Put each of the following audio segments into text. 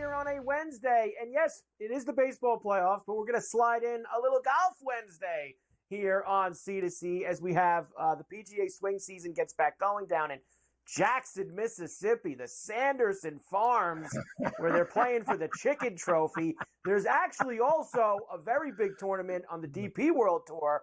here on a Wednesday. And yes, it is the baseball playoffs, but we're going to slide in a little golf Wednesday here on C2C as we have the PGA swing season gets back going down in Jackson, Mississippi, the Sanderson Farms, where they're playing for the Chicken Trophy. There's actually also a very big tournament on the DP World Tour,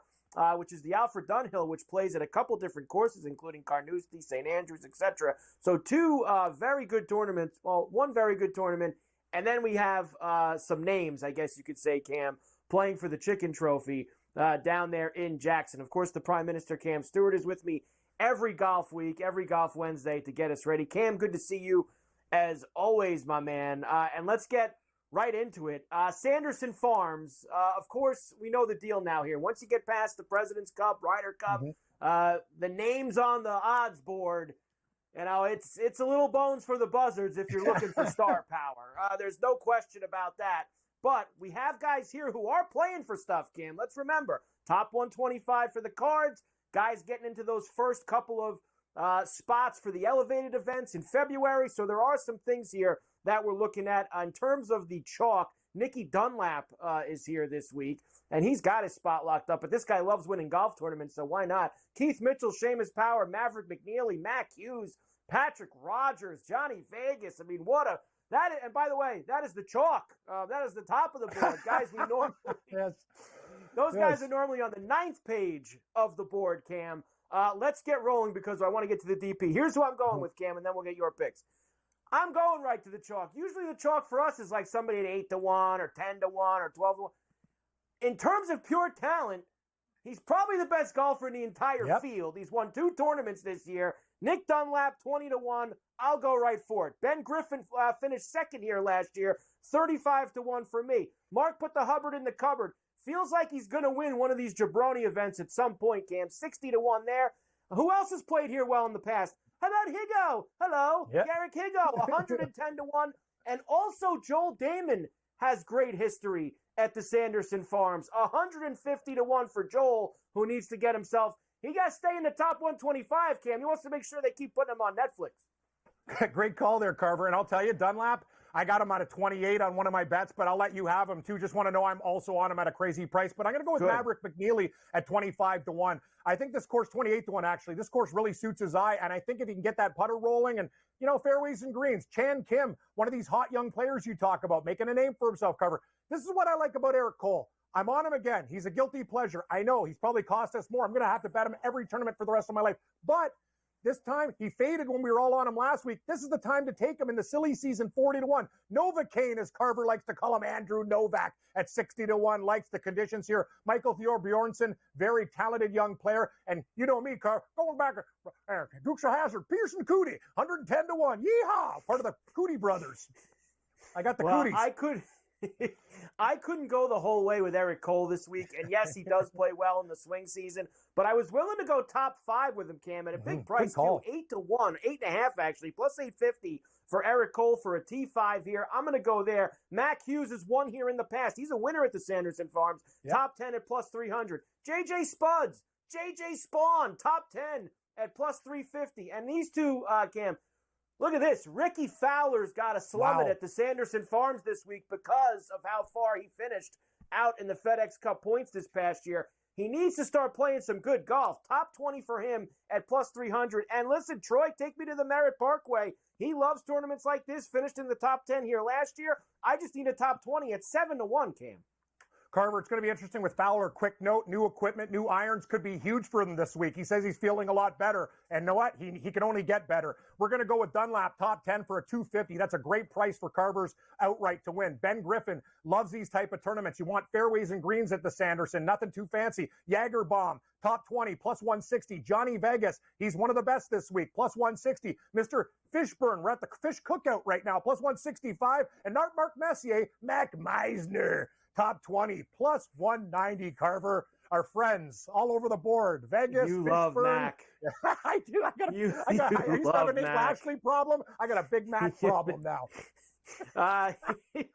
which is the Alfred Dunhill, which plays at a couple different courses, including Carnoustie, St. Andrews, etc. So two very good tournaments. Well, one very good tournament, and then we have some names, I guess you could say, Cam, playing for the Chicken Trophy down there in Jackson. Of course, the Prime Minister, Cam Stewart, is with me every golf week, every golf Wednesday to get us ready. Cam, good to see you as always, my man. And let's get right into it. Sanderson Farms, of course, we know the deal now here. Once you get past the President's Cup, Ryder Cup, the names on the odds board, you know, it's a little bones for the buzzards if you're looking for star power. There's no question about that. But we have guys here who are playing for stuff, Cam. Let's remember, top 125 for the cards, guys getting into those first couple of spots for the elevated events in February. So there are some things here that we're looking at. In terms of the chalk, Nick Dunlap is here this week, and he's got his spot locked up. But this guy loves winning golf tournaments, so why not? Keith Mitchell, Seamus Power, Maverick McNealy, Mac Hughes, Patrick Rogers, Johnny Vegas. I mean, what a... That is, and by the way, that is the chalk. That is the top of the board. Guys, we normally... Yes. Those guys are normally on the 9th page of the board, Cam. Let's get rolling because I want to get to the DP. Here's who I'm going with, Cam, and then we'll get your picks. I'm going right to the chalk. Usually the chalk for us is like somebody at 8-1 or 10-1 or 12-1. In terms of pure talent, he's probably the best golfer in the entire field. He's won 2 tournaments this year. Nick Dunlap, 20-1. I'll go right for it. Ben Griffin finished second here last year, 35-1 for me. Mark put the Hubbard in the cupboard. Feels like he's going to win one of these jabroni events at some point, Cam. 60-1 there. Who else has played here well in the past? How about Higo? Hello, Garrick Higo, 110-1. And also Joel Damon has great history at the Sanderson Farms. 150-1 for Joel, who needs to get himself. He got to stay in the top 125, Cam. He wants to make sure they keep putting him on Netflix. Great call there, Carver. And I'll tell you, Dunlap, I got him at a 28 on one of my bets, but I'll let you have him too. Just want to know I'm also on him at a crazy price. But I'm going to go with Maverick McNealy at 25-1. I think this course, 28-1 actually, this course really suits his eye. And I think if he can get that putter rolling and, you know, fairways and greens, Chan Kim, one of these hot young players you talk about, making a name for himself, Carver. This is what I like about Eric Cole. I'm on him again. He's a guilty pleasure. I know he's probably cost us more. I'm going to have to bet him every tournament for the rest of my life. But this time, he faded when we were all on him last week. This is the time to take him in the silly season, 40-1. Novocaine, as Carver likes to call him, Andrew Novak at 60-1. Likes the conditions here. Michael Theor Bjornsson, very talented young player. And you know me, Carver, going back, Dukes Hazard, Pearson Cootie, 110-1. Yeehaw! Part of the Cootie brothers. I got the Cooties. I couldn't go the whole way with Eric Cole this week, and yes, he does play well in the swing season, but I was willing to go top 5 with him, Cam, at a big price, too, 8-1, 8.5 actually, plus 850 for Eric Cole for a T5 here. I'm going to go there. Mac Hughes has won here in the past. He's a winner at the Sanderson Farms, top 10 at plus 300. JJ Spuds, JJ Spawn, top 10 at plus 350, and these two, Cam, look at this. Rickie Fowler's got a slum it at the Sanderson Farms this week because of how far he finished out in the FedEx Cup points this past year. He needs to start playing some good golf. Top 20 for him at plus 300. And listen, Troy, take me to the Merritt Parkway. He loves tournaments like this. Finished in the top 10 here last year. I just need a top 20 at 7-1, Cam. Carver, it's going to be interesting with Fowler. Quick note, new equipment, new irons could be huge for him this week. He says he's feeling a lot better. And you know what? He can only get better. We're going to go with Dunlap, top 10 for a 250. That's a great price for Carver's outright to win. Ben Griffin loves these type of tournaments. You want fairways and greens at the Sanderson. Nothing too fancy. Jagerbaum, top 20, plus 160. Johnny Vegas, he's one of the best this week, plus 160. Mr. Fishburne, we're at the fish cookout right now, plus 165. And not Mark Messier, Mac Meisner, top 20, plus 190, Carver. Our friends all over the board. Vegas, you Fishburne. Love Mac. I do. I used to have a Nick Lashley problem. I got a big Mac problem now.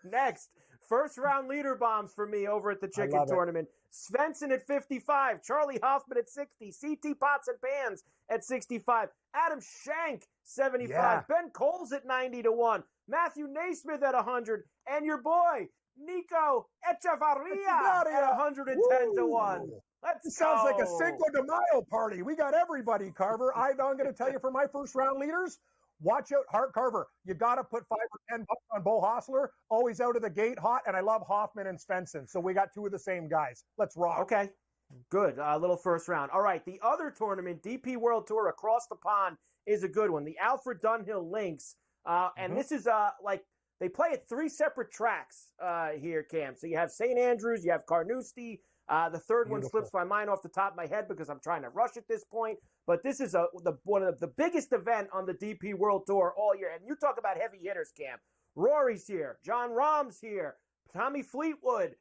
Next, first round leader bombs for me over at the Chicken Tournament. Svensson at 55, Charlie Hoffman at 60, CT Pots and Pans at 65, Adam Shank 75, Ben Coles at 90-1, Matthew Naismith at 100, and your boy, Nico Echevarria at 110 to 1. Let's Sounds like a Cinco de Mayo party. We got everybody, Carver. I'm going to tell you for my first round leaders, watch out, Hart Carver. You got to put $5 or $10 on Bo Hostler. Always out of the gate hot, and I love Hoffman and Svensson. So we got two of the same guys. Let's rock. Okay, good. Little first round. All right, the other tournament, DP World Tour across the pond, is a good one. The Alfred Dunhill Links, and this is they play at 3 separate tracks here, Cam. So you have St. Andrews, you have Carnoustie. The third one slips my mind off the top of my head because I'm trying to rush at this point. But this is one of the biggest event on the DP World Tour all year. And you talk about heavy hitters, Cam. Rory's here. John Rahm's here. Tommy Fleetwood.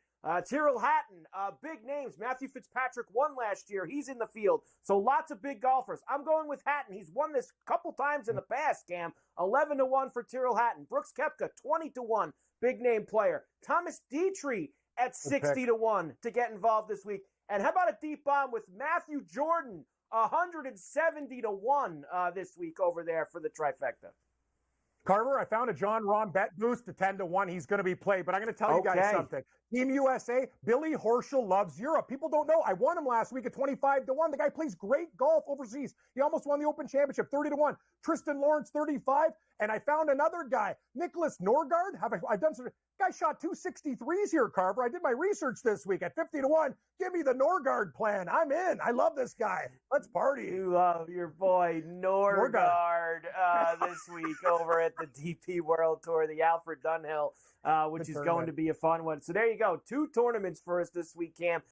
Tyrrell Hatton. Big names. Matthew Fitzpatrick won last year. He's in the field. So lots of big golfers. I'm going with Hatton. He's won this a couple times in the past, Cam. 11 to 1 for Tyrrell Hatton. Brooks Koepka, 20 to 1. Big name player. Thomas Dietrich at 60 to 1 to get involved this week. And how about a deep bomb with Matthew Jordan, 170 to 1 this week over there for the trifecta. Carver, I found a John Rahm bet boost to 10 to 1. He's going to be played, but I'm going to tell you guys something. Team USA, Billy Horschel loves Europe. People don't know. I won him last week at 25 to 1. The guy plays great golf overseas. He almost won the Open Championship, 30 to 1. Tristan Lawrence, 35. And I found another guy, Nicholas Norgard. I've done some. Guy shot 263s here, Carver. I did my research this week at 50 to 1. Give me the Norgard plan. I'm in. I love this guy. Let's party. You love your boy Norgard this week over at the DP World Tour, the Alfred Dunhill, which is going to be a fun one. So there you go. 2 tournaments for us this week, Cam.